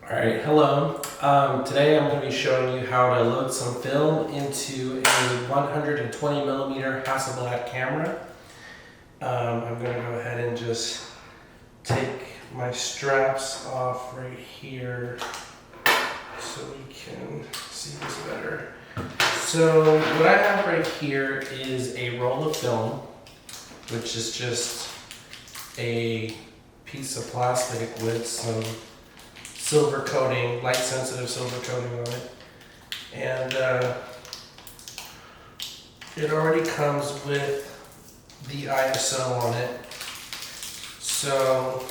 All right, hello. Today I'm going to be showing you how to load some film into a 120 millimeter Hasselblad camera. I'm going to go ahead and just take my straps off right here so we can see this better. So what I have right here is a roll of film, which is just a piece of plastic with some silver coating, light sensitive silver coating on it. And it already comes with the ISO on it. So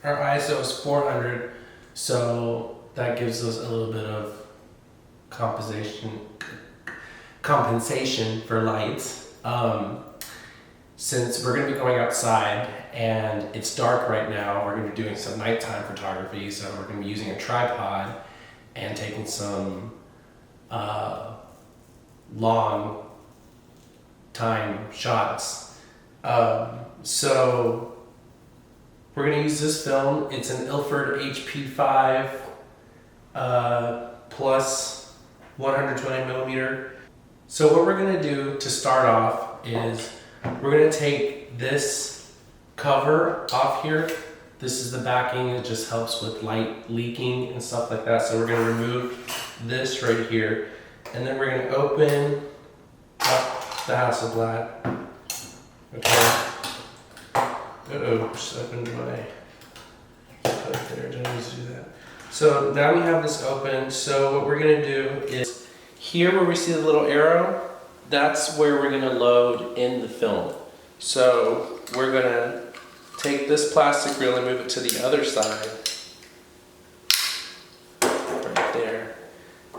our ISO is 400, so that gives us a little bit of compensation for light. Since we're going to be going outside and it's dark right now, we're going to be doing some nighttime photography. So we're going to be using a tripod and taking some long time shots. So we're going to use this film. It's an Ilford HP5 plus 120 millimeter. So what we're going to do to start off is we're going to take this cover off here. This is the backing. It just helps with light leaking and stuff like that. So we're going to remove this right here. And then we're going to open up the Hasselblad. Okay. Uh-oh, just opened my hook there. Didn't need to do that. So now we have this open. So what we're going to do is here where we see the little arrow, that's where we're going to load in the film. So we're going to take this plastic reel and move it to the other side, right there.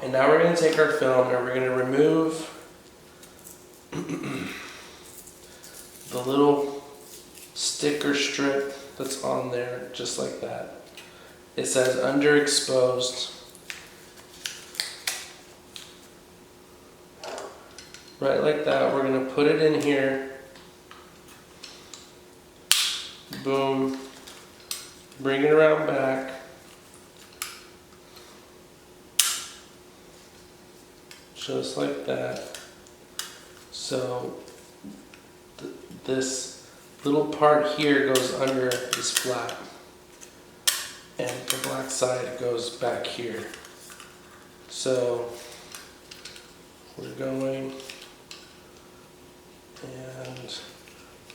And now we're going to take our film and we're going to remove the little sticker strip that's on there, just like that. It says underexposed. Right like that, we're going to put it in here. Boom. Bring it around back. Just like that. So this little part here goes under this flap. And the black side goes back here. So we're going and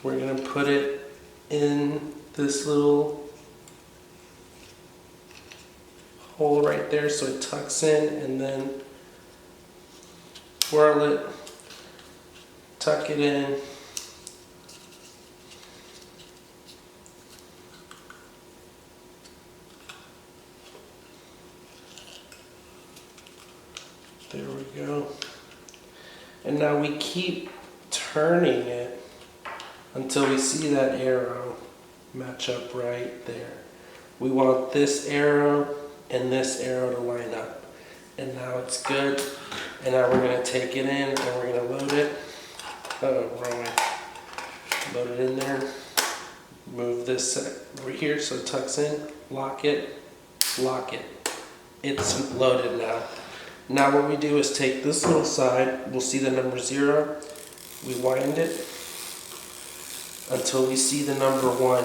we're going to put it in this little hole right there so it tucks in, and then twirl it, tuck it in, there we go. And now we keep turning it until we see that arrow match up right there. We want this arrow and this arrow to line up. And now it's good. And now we're going to take it in and we're going to load it. Oh, wrong way. Load it in there. Move this over here so it tucks in. Lock it. Lock it. It's loaded now. Now what we do is take this little side. We'll see the number 0. We wind it until we see the number 1.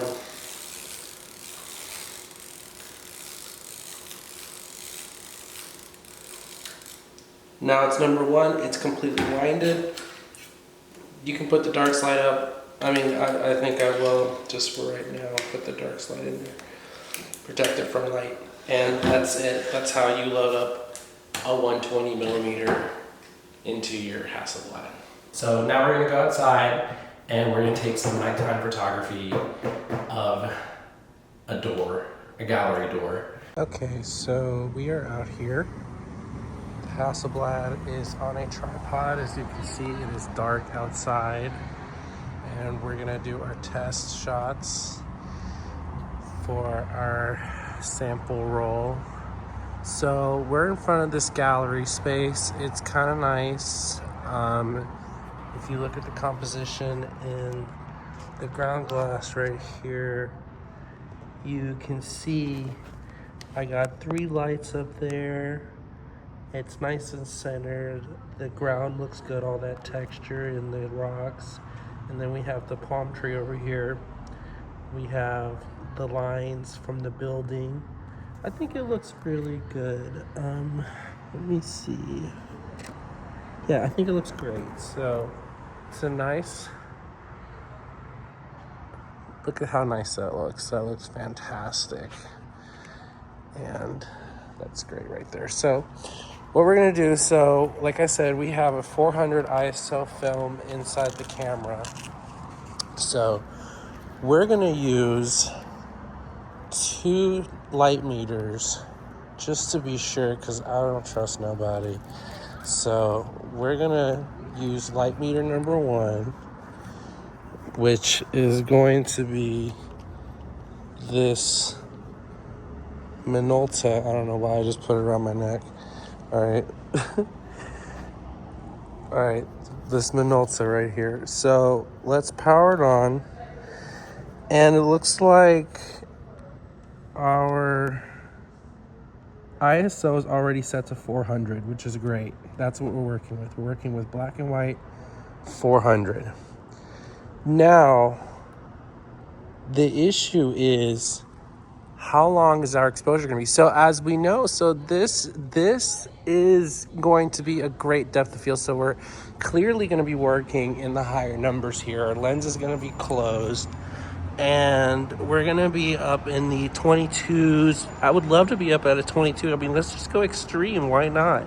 Now it's number 1, it's completely winded. You can put the dark slide up. I mean, I think I will, just for right now, put the dark slide in there. Protect it from light. And that's it. That's how you load up a 120 millimeter into your Hasselblad. So now we're going to go outside and we're going to take some nighttime photography of a door, a gallery door. Okay, so we are out here. The Hasselblad is on a tripod. As you can see, it is dark outside. And we're going to do our test shots for our sample roll. So we're in front of this gallery space. It's kind of nice. If you look at the composition in the ground glass right here, you can see I got 3 lights up there. It's nice and centered. The ground looks good, all that texture in the rocks. And then we have the palm tree over here. We have the lines from the building. I think it looks really good. Let me see. Yeah, I think it looks great. So it's a nice, look at how nice that looks. That looks fantastic. And that's great right there. So what we're gonna do, so like I said, we have a 400 ISO film inside the camera. So we're gonna use 2 light meters just to be sure, because I don't trust nobody. So we're gonna use light meter number 1, which is going to be this Minolta. I don't know why I just put it around my neck. All right. All right, this Minolta right here. So let's power it on. And it looks like our ISO is already set to 400, which is great. That's what we're working with. We're working with black and white 400. Now, the issue is, how long is our exposure going to be? So as we know, so this is going to be a great depth of field. So we're clearly going to be working in the higher numbers here. Our lens is going to be closed, and we're going to be up in the 22s. I would love to be up at a 22. I mean, let's just go extreme. Why not?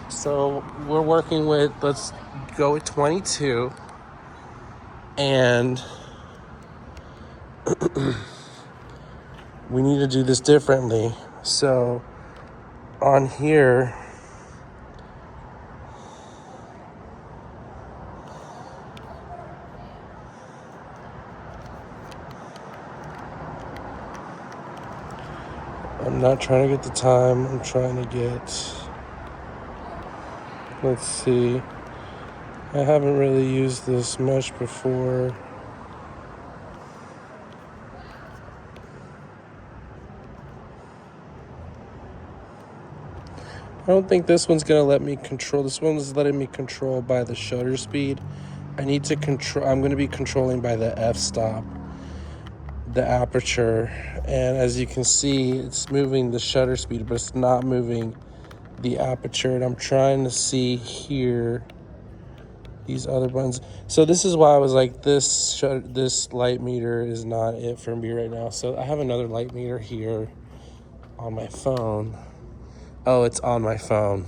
So we're working with, let's go with 22. And we need to do this differently. So on here, I'm not trying to get the time. I'm trying to get, let's see. I haven't really used this much before. I don't think this one's gonna let me control. This one's letting me control by the shutter speed. I need to control, I'm gonna be controlling by the f-stop, the aperture. And as you can see, it's moving the shutter speed, but it's not moving the aperture. And I'm trying to see here, these other buttons. So this is why I was like, this light meter is not it for me right now. So I have another light meter here on my phone. Oh, it's on my phone.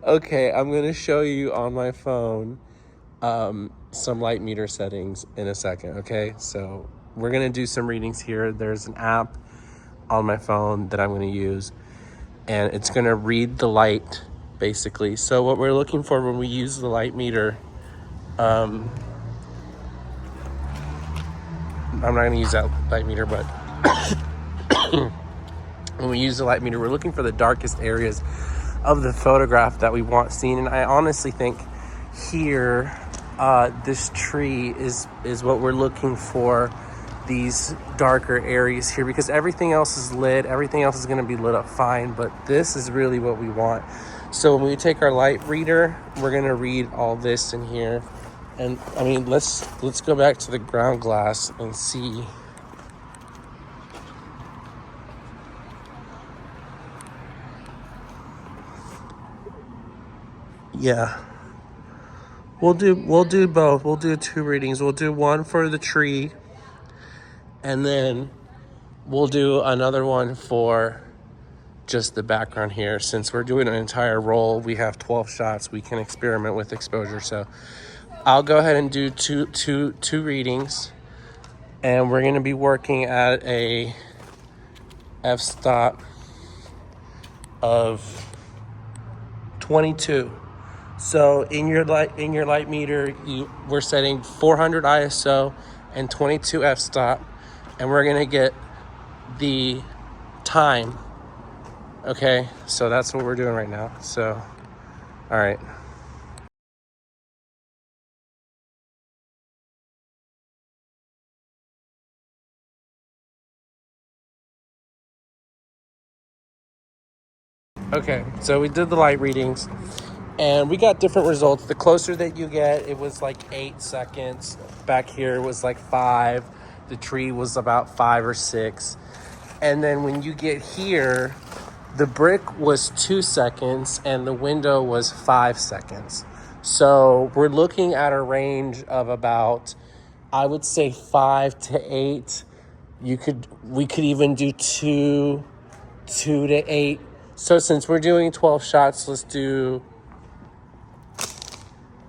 Okay, I'm gonna show you on my phone some light meter settings in a second, okay? So we're gonna do some readings here. There's an app on my phone that I'm gonna use, and it's gonna read the light, basically. So what we're looking for when we use the light meter, I'm not gonna use that light meter, but when we use the light meter, we're looking for the darkest areas of the photograph that we want seen. And I honestly think here, this tree is what we're looking for, these darker areas here, because everything else is lit. Everything else is going to be lit up fine, but this is really what we want. So when we take our light reader, we're going to read all this in here. And I mean, let's go back to the ground glass and see. Yeah, we'll do both. We'll do 2 readings. We'll do one for the tree, and then we'll do another one for just the background here. Since we're doing an entire roll, we have 12 shots. We can experiment with exposure. So I'll go ahead and do two readings, and we're going to be working at a f-stop of 22. So in your light meter, we're setting 400 ISO and 22 f-stop, and we're gonna get the time. Okay, so that's what we're doing right now. So, all right. Okay, so we did the light readings, and we got different results. The closer that you get, it was like 8 seconds. Back here was like 5. The tree was about 5 or 6. And then when you get here, the brick was 2 seconds and the window was 5 seconds. So we're looking at a range of about, I would say 5 to 8. We could even do 2 to 8. So since we're doing 12 shots, let's do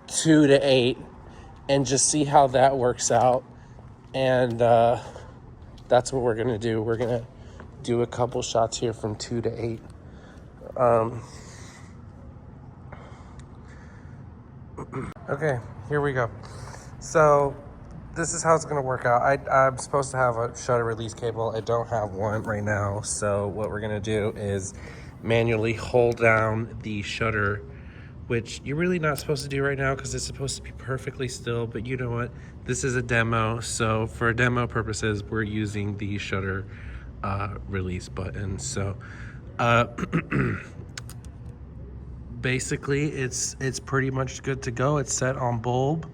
2 to 8 and just see how that works out. And that's what we're going to do. We're going to do a couple shots here from 2 to 8. Okay, here we go. So this is how it's going to work out. I'm supposed to have a shutter release cable. I don't have one right now. So what we're going to do is manually hold down the shutter, which you're really not supposed to do right now because it's supposed to be perfectly still. But you know what? This is a demo. So for demo purposes, we're using the shutter release button. So basically it's pretty much good to go. It's set on bulb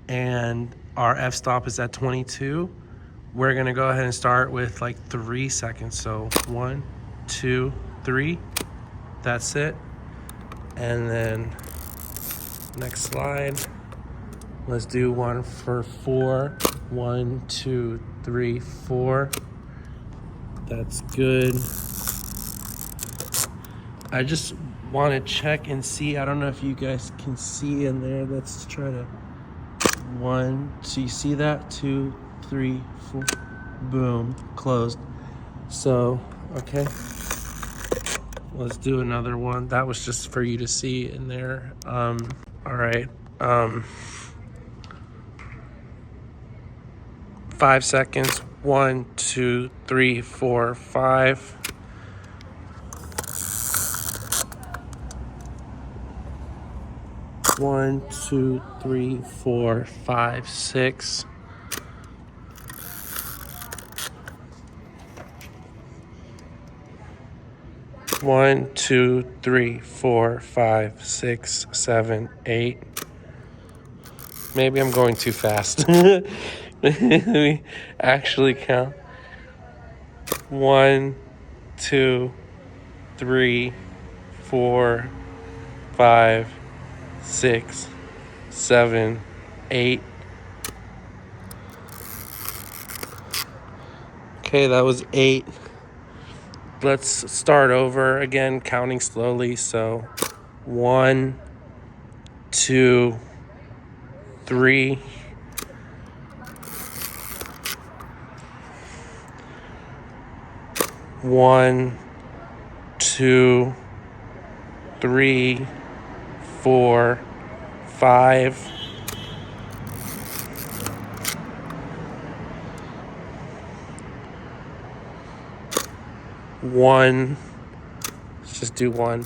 and our f-stop is at 22. We're gonna go ahead and start with like 3 seconds. So 1, 2, 3, that's it. And then next slide, let's do one for 4. 1, 2, 3, 4. That's good. I just want to check and see. I don't know if you guys can see in there. Let's try to 1. So you see that? 2, 3, 4. Boom, closed. So okay, let's do another one. That was just for you to see in there. All right. 5 seconds. 1, 2, 3, 4, 5. 1, 2, 3, 4, 5, 6. 1, 2, 3, 4, 5, 6, 7, 8. Maybe I'm going too fast. Let me actually count. 1, 2, 3, 4, 5, 6, 7, 8. Okay, that was 8. Let's start over again, counting slowly. So 1, 2, 3. 1, 2, 3, 4, 5. 1. Let's just do 1.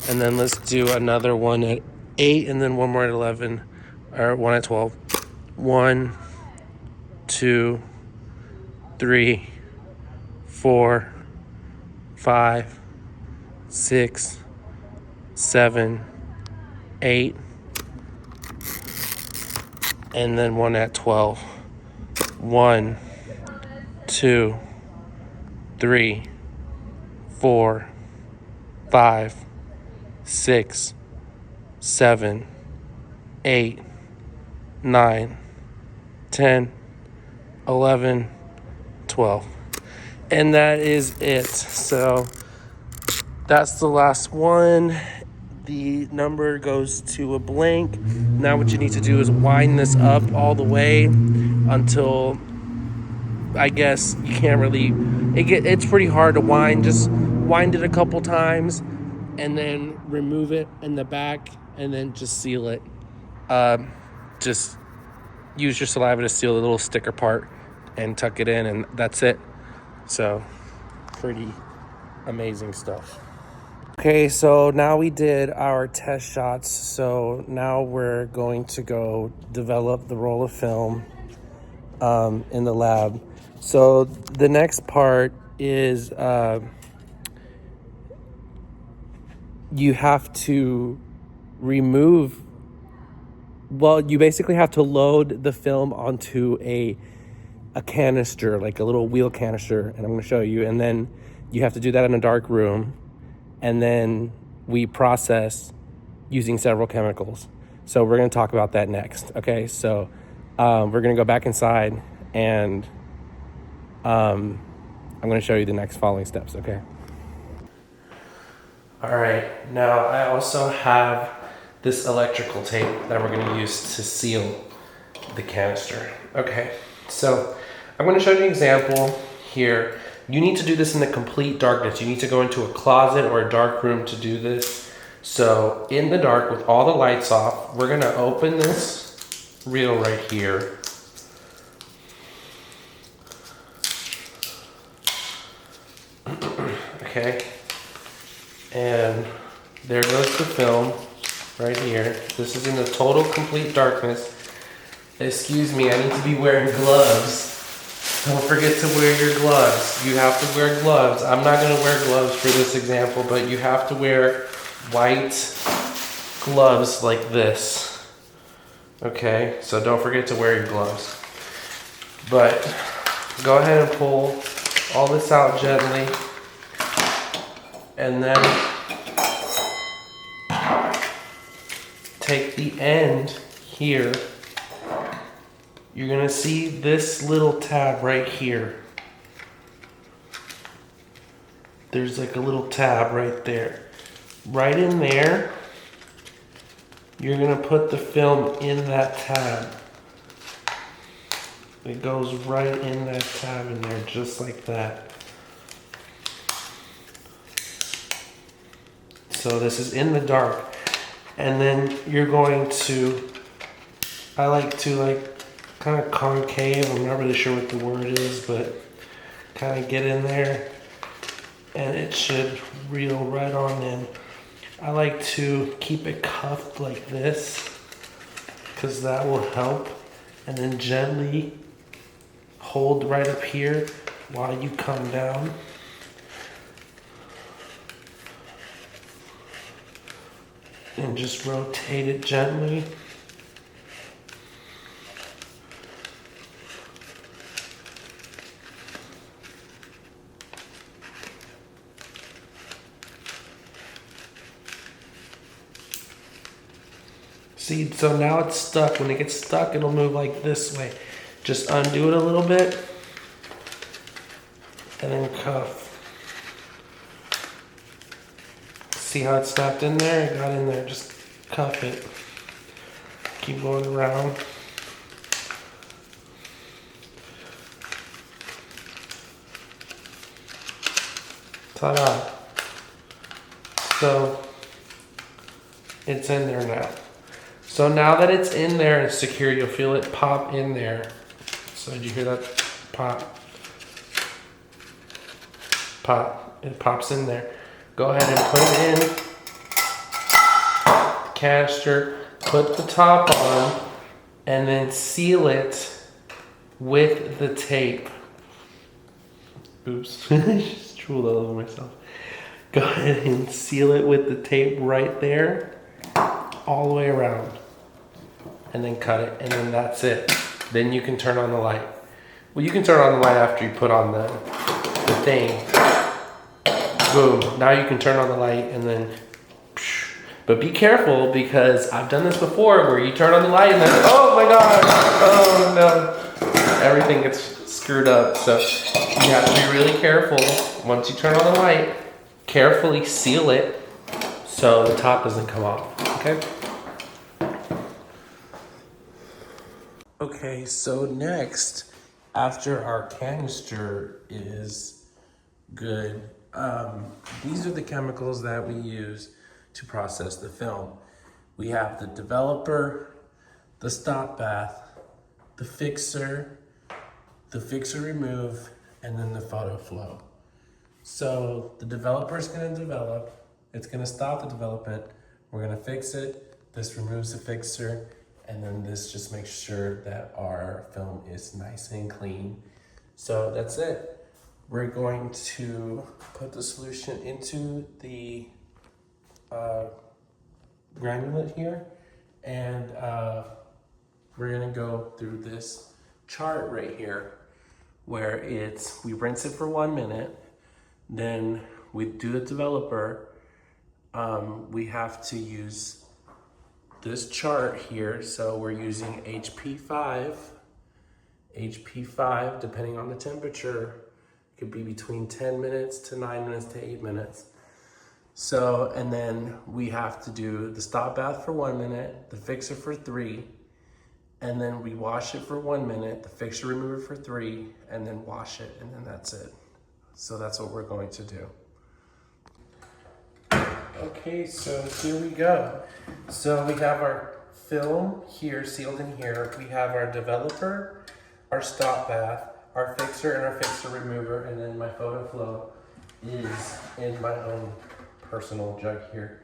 And then let's do another one at 8 and then one more at 11. Or one at 12. 1, 2, 3, 4, 5, 6, 7, 8. And then one at 12. 1, 2, 3, 4, 5, 6, 7, 8, 9, 10, 11, 12. And that is it. So that's the last one. The number goes to a blank. Now what you need to do is wind this up all the way until, I guess you can't really, it's pretty hard to wind. Just wind it a couple times and then remove it in the back and then just seal it. Just use your saliva to seal the little sticker part and tuck it in, and that's it. So pretty amazing stuff. Okay, so now we did our test shots. So now we're going to go develop the roll of film in the lab. So the next part is you have to remove, well, you basically have to load the film onto a canister, like a little wheel canister, and I'm going to show you. And then you have to do that in a dark room. And then we process using several chemicals. So we're going to talk about that next. Okay, so we're going to go back inside, and I'm going to show you the next following steps. Okay. All right, now I also have this electrical tape that we're going to use to seal the canister. Okay, so I'm going to show you an example here. You need to do this in the complete darkness. You need to go into a closet or a dark room to do this. So in the dark with all the lights off, we're going to open this reel right here. Okay, and there goes the film right here. This is in the total complete darkness. Excuse me, I need to be wearing gloves. Don't forget to wear your gloves. You have to wear gloves. I'm not going to wear gloves for this example, but you have to wear white gloves like this. Okay, so don't forget to wear your gloves. But go ahead and pull all this out gently. And then take the end here. You're gonna see this little tab right here. There's like a little tab right there. Right in there, you're gonna put the film in that tab. It goes right in that tab in there, just like that. So this is in the dark. And then you're going to, I like to kind of concave, I'm not really sure what the word is, but kind of get in there and it should reel right on in. I like to keep it cuffed like this because that will help, and then gently hold right up here while you come down. And just rotate it gently. See, so now it's stuck. When it gets stuck, it'll move like this way. Just undo it a little bit and then cuff. See how it snapped in there? It got in there. Just cuff it. Keep going around. Ta-da. So it's in there now. So now that it's in there and it's secure, you'll feel it pop in there. So did you hear that pop? Pop. It pops in there. Go ahead and put it in the canister, put the top on, and then seal it with the tape. Oops, I just drooled all over myself. Go ahead and seal it with the tape right there, all the way around. And then cut it, and then that's it. Then you can turn on the light. Well, you can turn on the light after you put on the thing. Boom, now you can turn on the light and then, but be careful because I've done this before where you turn on the light and then, oh my God, oh no. Everything gets screwed up. So you have to be really careful. Once you turn on the light, carefully seal it so the top doesn't come off, okay? Okay, so next, after our canister is good, these are the chemicals that we use to process the film. We have the developer, the stop bath, the fixer remove, and then the photo flow. So the developer is going to develop, it's going to stop the development, we're going to fix it, this removes the fixer, and then this just makes sure that our film is nice and clean. So that's it. We're going to put the solution into the granulate here, and we're gonna go through this chart right here where we rinse it for 1 minute, then we do the developer. We have to use this chart here, so we're using HP5. HP5, depending on the temperature, could be between 10 minutes to 9 minutes to 8 minutes. So, and then we have to do the stop bath for 1 minute, the fixer for 3, and then we wash it for 1 minute, the fixture remover for 3, and then wash it, and then that's it. So that's what we're going to do. Okay, so here we go. So we have our film here, sealed in here. We have our developer, our stop bath, our fixer, and our fixer remover, and then my photo flow is in my own personal jug here.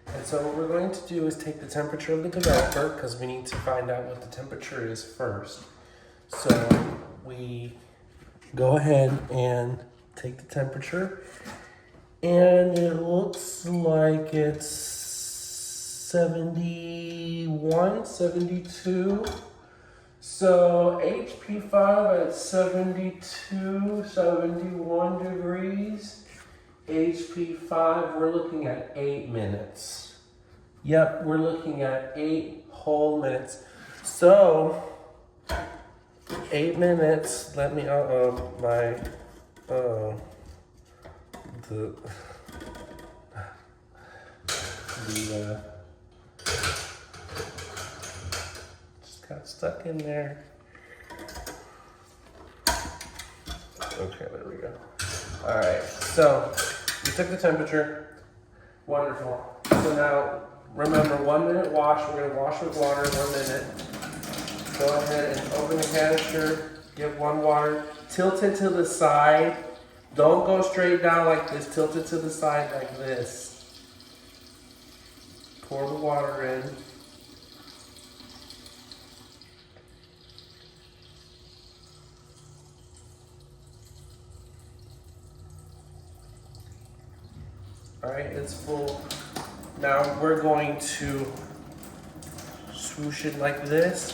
And so what we're going to do is take the temperature of the developer, because we need to find out what the temperature is first. So we go ahead and take the temperature, and it looks like it's 71, 72. So HP5 at 72, 71 degrees. HP5, we're looking at 8 minutes. Yep, we're looking at 8 whole minutes. So 8 minutes, let me, just got stuck in there. Okay, there we go. All right, so we took the temperature. Wonderful. So now, remember, 1 minute wash. We're gonna wash with water 1 minute. Go ahead and open the canister, give 1 water, tilt it to the side. Don't go straight down like this, tilt it to the side like this. Pour the water in. All right, it's full. Now we're going to swoosh it like this,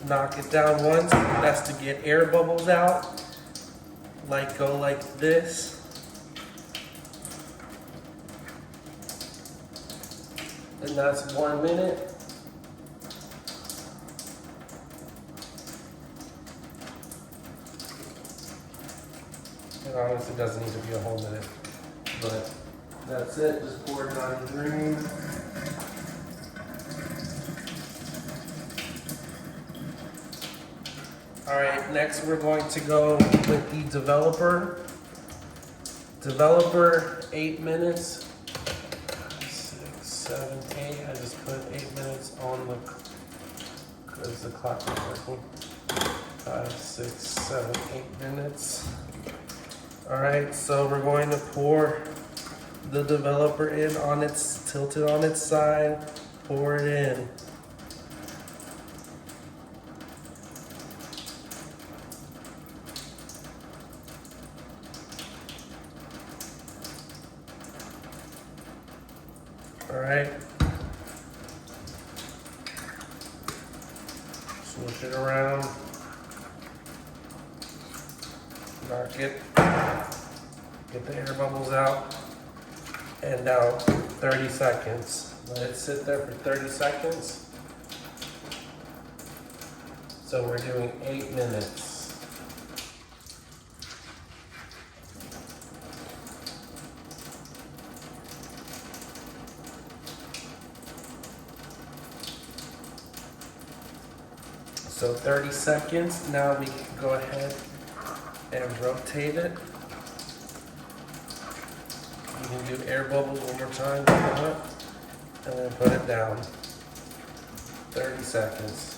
knock it down once. That's to get air bubbles out. Go like this. And that's 1 minute. And honestly, it doesn't need to be a whole minute, but that's it. Just pour it on the drain. All right, next we're going to go with the developer. Developer, 8 minutes. 6, 7, 8. I just put 8 minutes on the, because the clock is working. 5, 6, 7, 8 minutes. All right, so we're going to pour the developer in on its, tilted on its side, pour it in. All right. Swoosh it around. Knock it. Get the air bubbles out. And now 30 seconds. Let it sit there for 30 seconds. So we're doing 8 minutes. So 30 seconds. Now we can go ahead and rotate it. You can do air bubbles one more time, and then put it down. 30 seconds.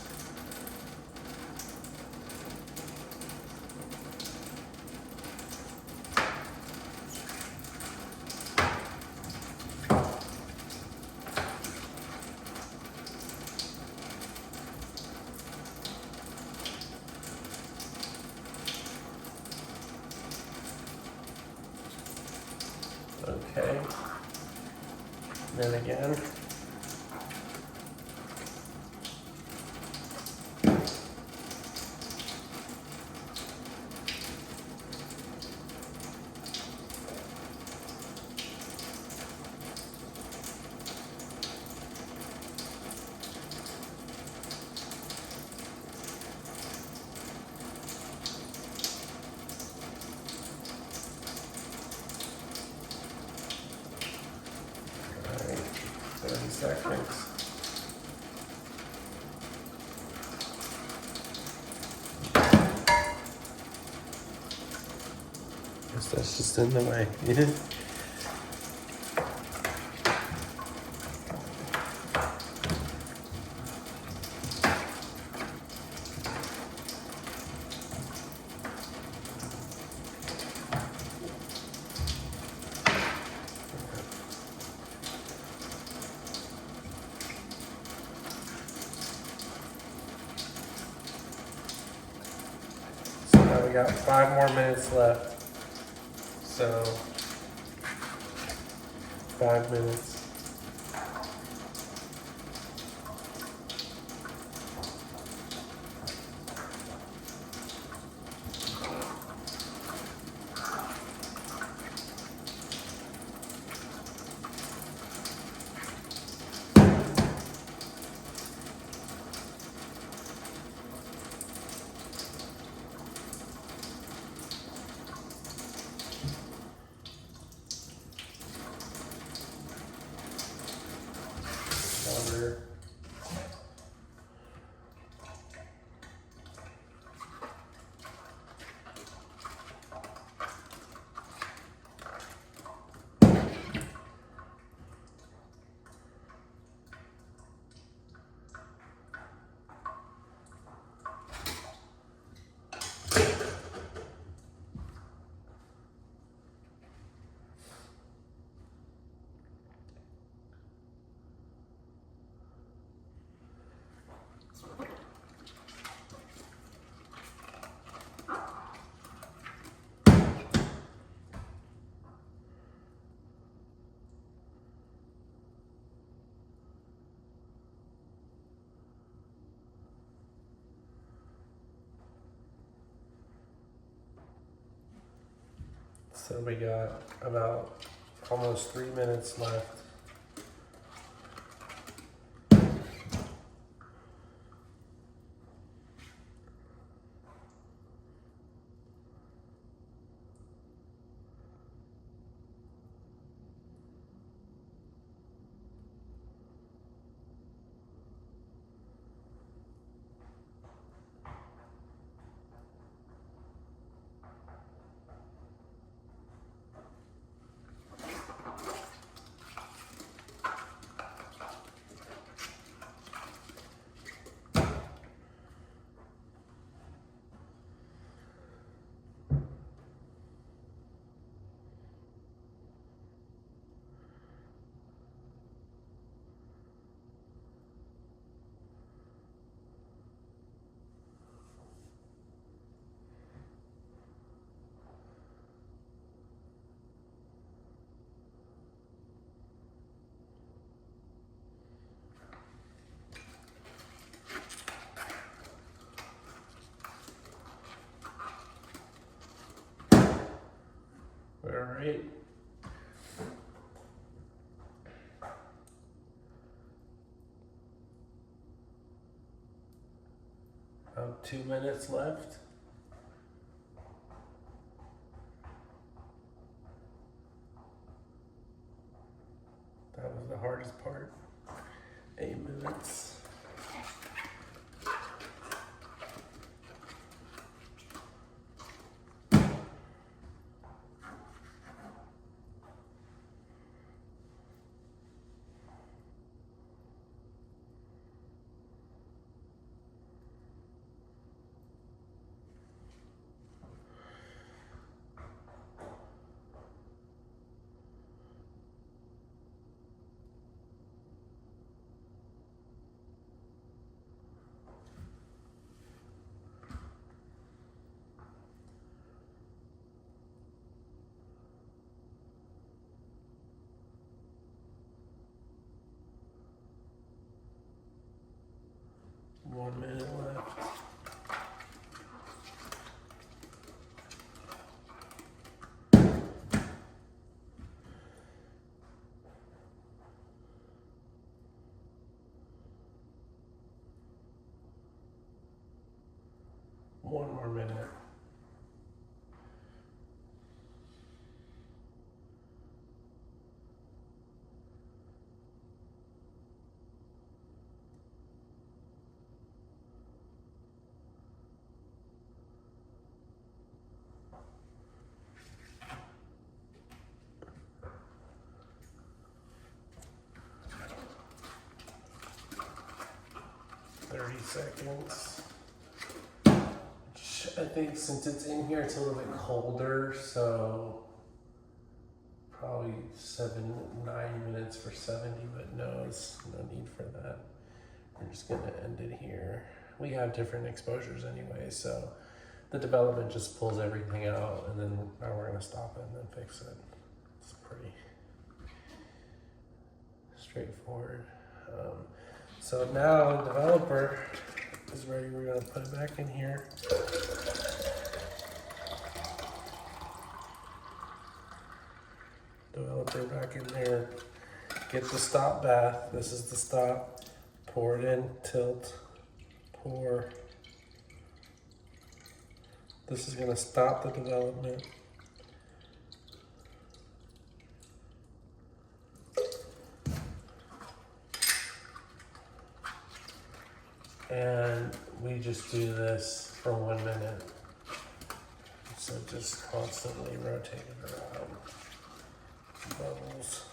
Okay. Then again. Alright, 30 seconds. Guess that's just in the way. So now we got 5 more minutes left. So 5 minutes. Cover. So we got about almost 3 minutes left. All right. About 2 minutes left. That was the hardest part. 8 minutes. One more minute. Seconds. I think since it's in here, it's a little bit colder, so probably 9 minutes for 70, but no, it's no need for that. We're just gonna end it here. We have different exposures anyway, so the development just pulls everything out, and then now we're gonna stop it and then fix it. It's pretty straightforward. So now the developer is ready. We're gonna put it back in here. Developer back in there. Get the stop bath. This is the stop. Pour it in, tilt, pour. This is gonna stop the development. And we just do this for 1 minute. So just constantly rotate it around. Bubbles.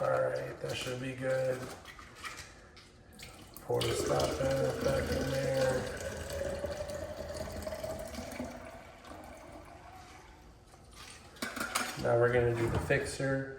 Alright, that should be good. Pour the stop bath back in there. Now we're going to do the fixer.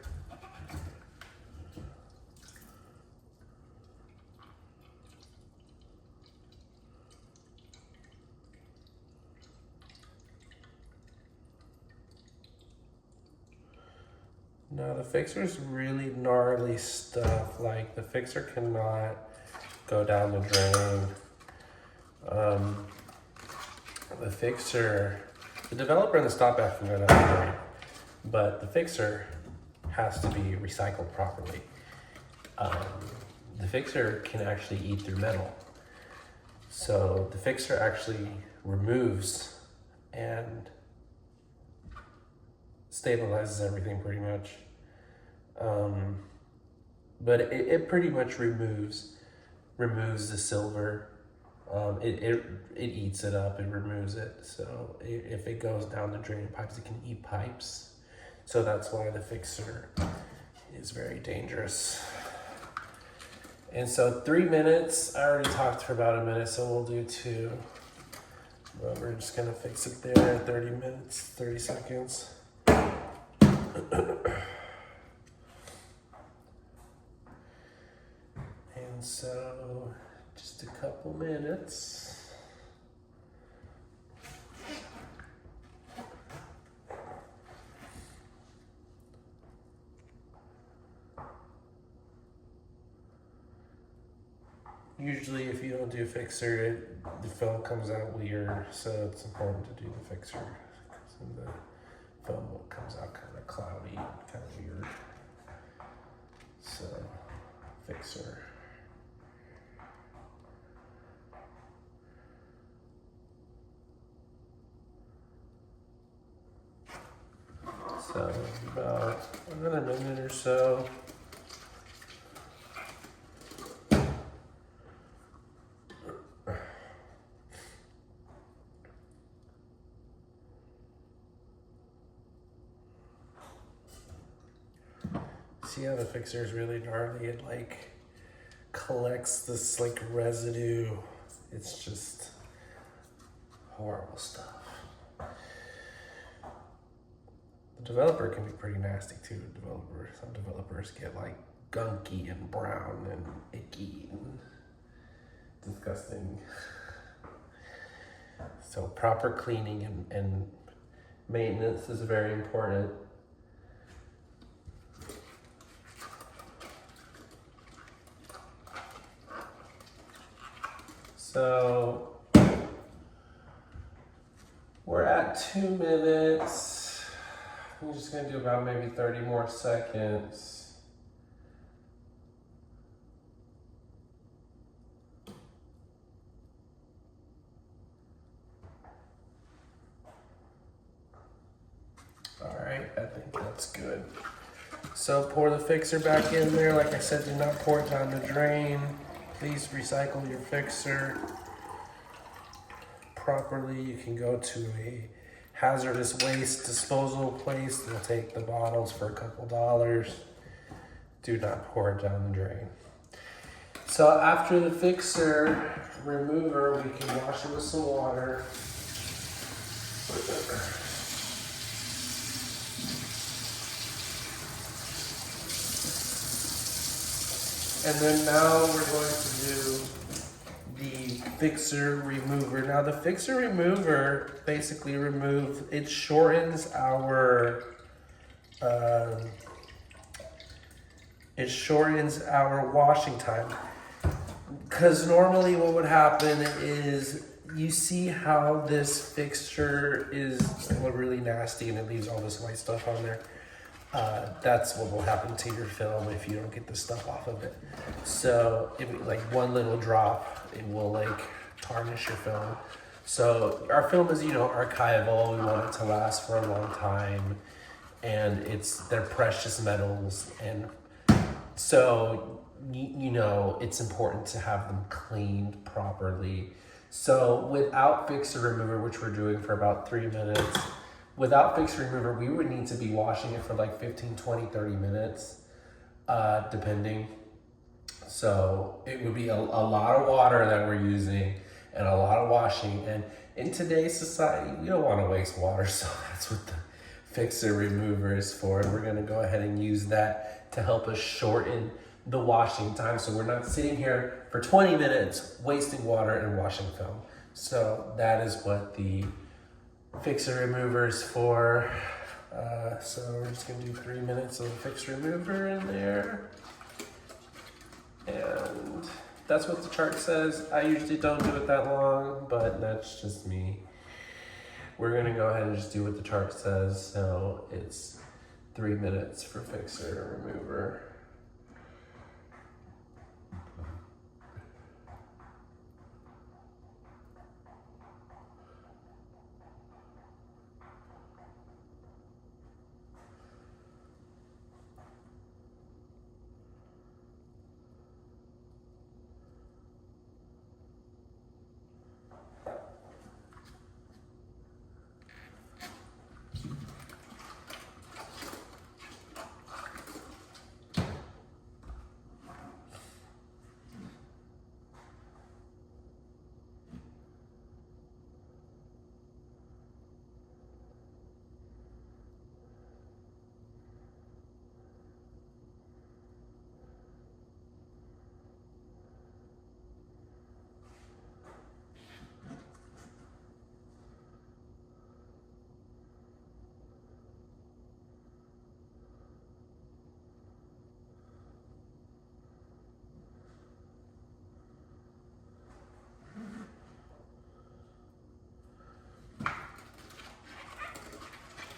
Now the fixer is really gnarly stuff. Like the fixer cannot go down the drain. The fixer, the developer and the stop bath can go down the drain, but the fixer has to be recycled properly. The fixer can actually eat through metal. So the fixer actually removes and stabilizes everything pretty much. But it pretty much removes the silver. It eats it up, it removes it. So if it goes down the drain pipes, it can eat pipes. So that's why the fixer is very dangerous. And so 3 minutes, I already talked for about a minute, so we'll do 2. But we're just gonna fix it there, 30 minutes, 30 seconds. And so just a couple minutes. Usually if you don't do fixer, the film comes out weird, so it's important to do the fixer, because then the film comes out kind of cloudy, kind of weird. So, fixer. So about another minute or so. See how the fixer is really gnarly? It like collects this like residue. It's just horrible stuff. The developer can be pretty nasty too. Some developers get like gunky and brown and icky and disgusting. So proper cleaning and maintenance is very important. So we're at 2 minutes. I'm just gonna do about maybe 30 more seconds. All right, I think that's good. So pour the fixer back in there. Like I said, do not pour it down the drain. Please recycle your fixer properly. You can go to a hazardous waste disposal place. They'll take the bottles for a couple dollars. Do not pour it down the drain. So after the fixer remover, we can wash it with some water. And then now we're going to do the fixer remover. Now the fixer remover basically it shortens our washing time. Because normally what would happen is, you see how this fixture is really nasty and it leaves all this white stuff on there. That's what will happen to your film if you don't get the stuff off of it. So if like one little drop, it will like tarnish your film. So our film is, archival. We want it to last for a long time, and they're precious metals, and so it's important to have them cleaned properly. So without fixer remover, which we're doing for about 3 minutes, without fixer remover, we would need to be washing it for like 15, 20, 30 minutes, depending. So it would be a lot of water that we're using and a lot of washing. And in today's society, we don't want to waste water. So that's what the fixer remover is for. And we're going to go ahead and use that to help us shorten the washing time. So we're not sitting here for 20 minutes wasting water and washing film. So that is what the fixer remover is for. So we're just going to do 3 minutes of fixer remover in there. And that's what the chart says. I usually don't do it that long, but that's just me. We're going to go ahead and just do what the chart says. So it's 3 minutes for fixer remover.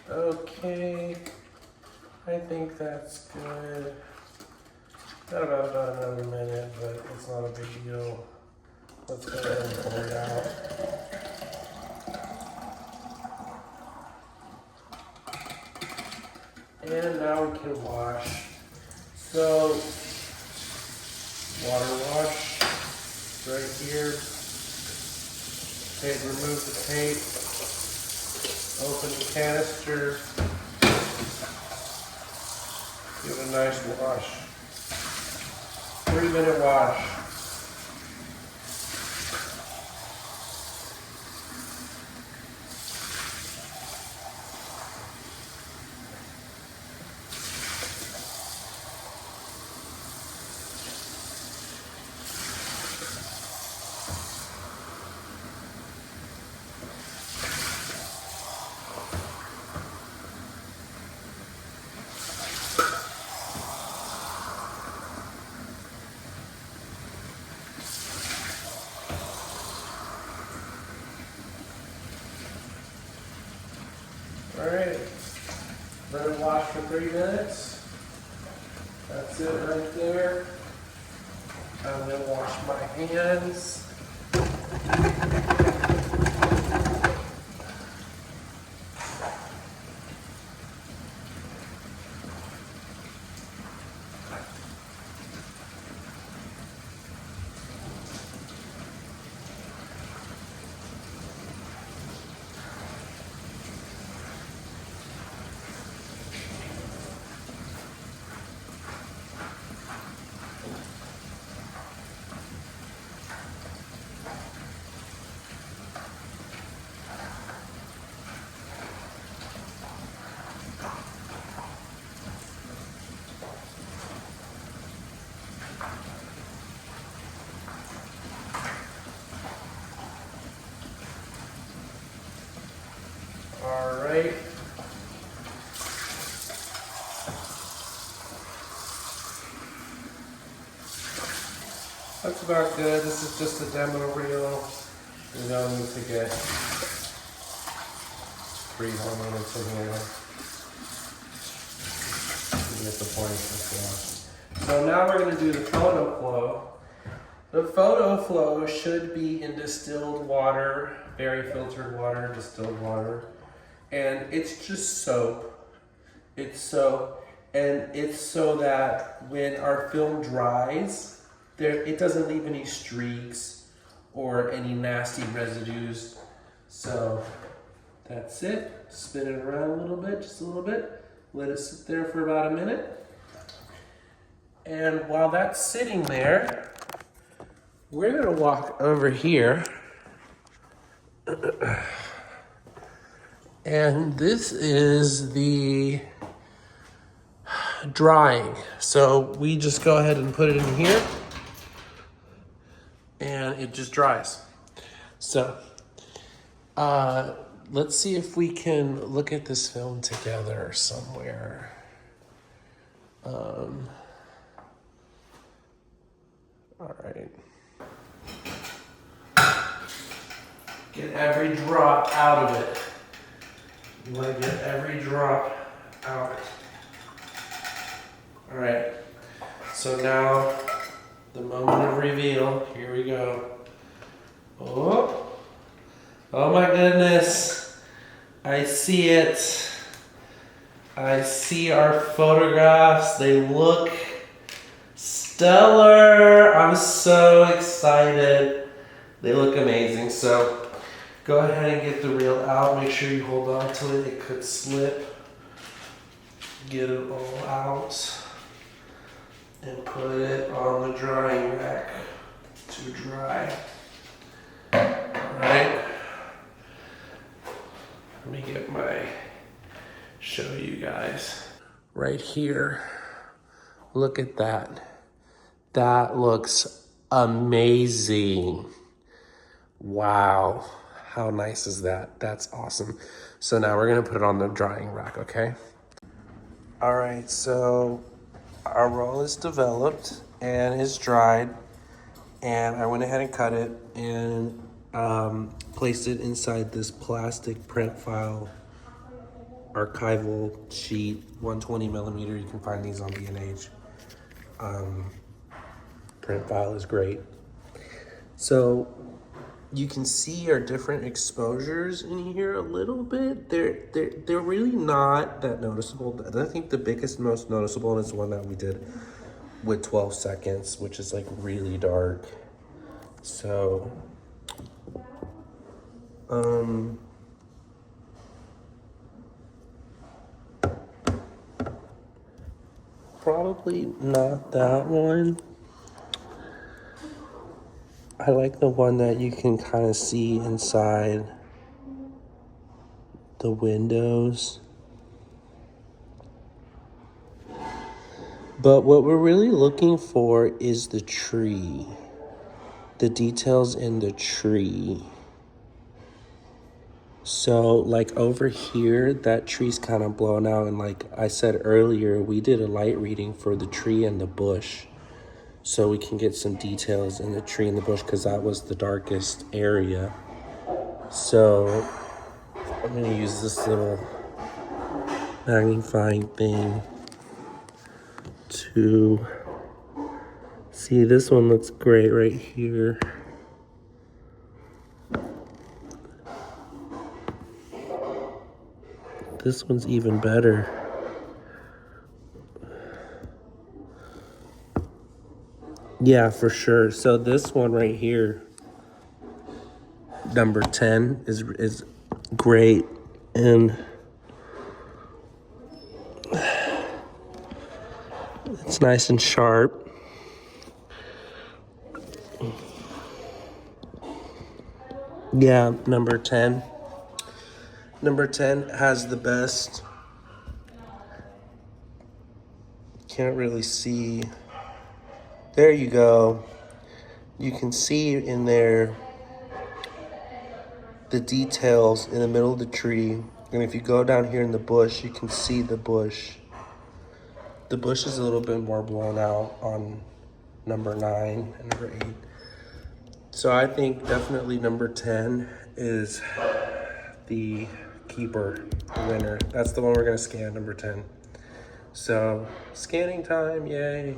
Okay, I think that's good. Got about another minute, but it's not a big deal. Let's go ahead and pour it out. And now we can wash. So, water wash right here. Okay, remove the tape. Open the canister, give it a nice wash. 3-minute wash. 3 minutes. That's it right there. I'm gonna wash my hands. All right. That's about good. This is just a demo reel. We don't need to get 3 more minutes in here. You get the point as well. So now we're going to do the photo flow. The photo flow should be in distilled water, very filtered water, distilled water. And it's just soap. It's soap. And it's so that when our film dries, it doesn't leave any streaks or any nasty residues. So that's it. Spin it around a little bit, just a little bit. Let it sit there for about a minute. And while that's sitting there, we're gonna walk over here. And this is the drying. So we just go ahead and put it in here and it just dries. So let's see if we can look at this film together somewhere. All right. Get every drop out of it. You want to get every drop out. All right. So now the moment of reveal. Here we go. Oh. Oh my goodness. I see it. I see our photographs. They look stellar. I'm so excited. They look amazing. So go ahead and get the reel out. Make sure you hold on to it. It could slip. Get it all out and put it on the drying rack to dry. Alright. Let me get show you guys. Right here. Look at that. That looks amazing. Wow. How nice is that? That's awesome. So now we're gonna put it on the drying rack, okay? All right, so our roll is developed and is dried, and I went ahead and cut it and placed it inside this plastic print file archival sheet, 120 millimeter. You can find these on B&H. Print file is great. So you can see our different exposures in here a little bit. They're really not that noticeable. I think the biggest, most noticeable is the one that we did with 12 seconds, which is like really dark. So, probably not that one. I like the one that you can kind of see inside the windows. But what we're really looking for is the tree. The details in the tree. So like over here, that tree's kind of blown out. And like I said earlier, we did a light reading for the tree and the bush. So we can get some details in the tree and the bush because that was the darkest area. So I'm gonna use this little magnifying thing to see. This one looks great right here. This one's even better. Yeah, for sure. So this one right here, number 10, is great. And it's nice and sharp. Yeah, number 10. Number 10 has the best. Can't really see. There you go. You can see in there the details in the middle of the tree. And if you go down here in the bush, you can see the bush. The bush is a little bit more blown out on number 9 and number 8. So I think definitely number 10 is the keeper, the winner. That's the one we're gonna scan, number 10. So scanning time, yay.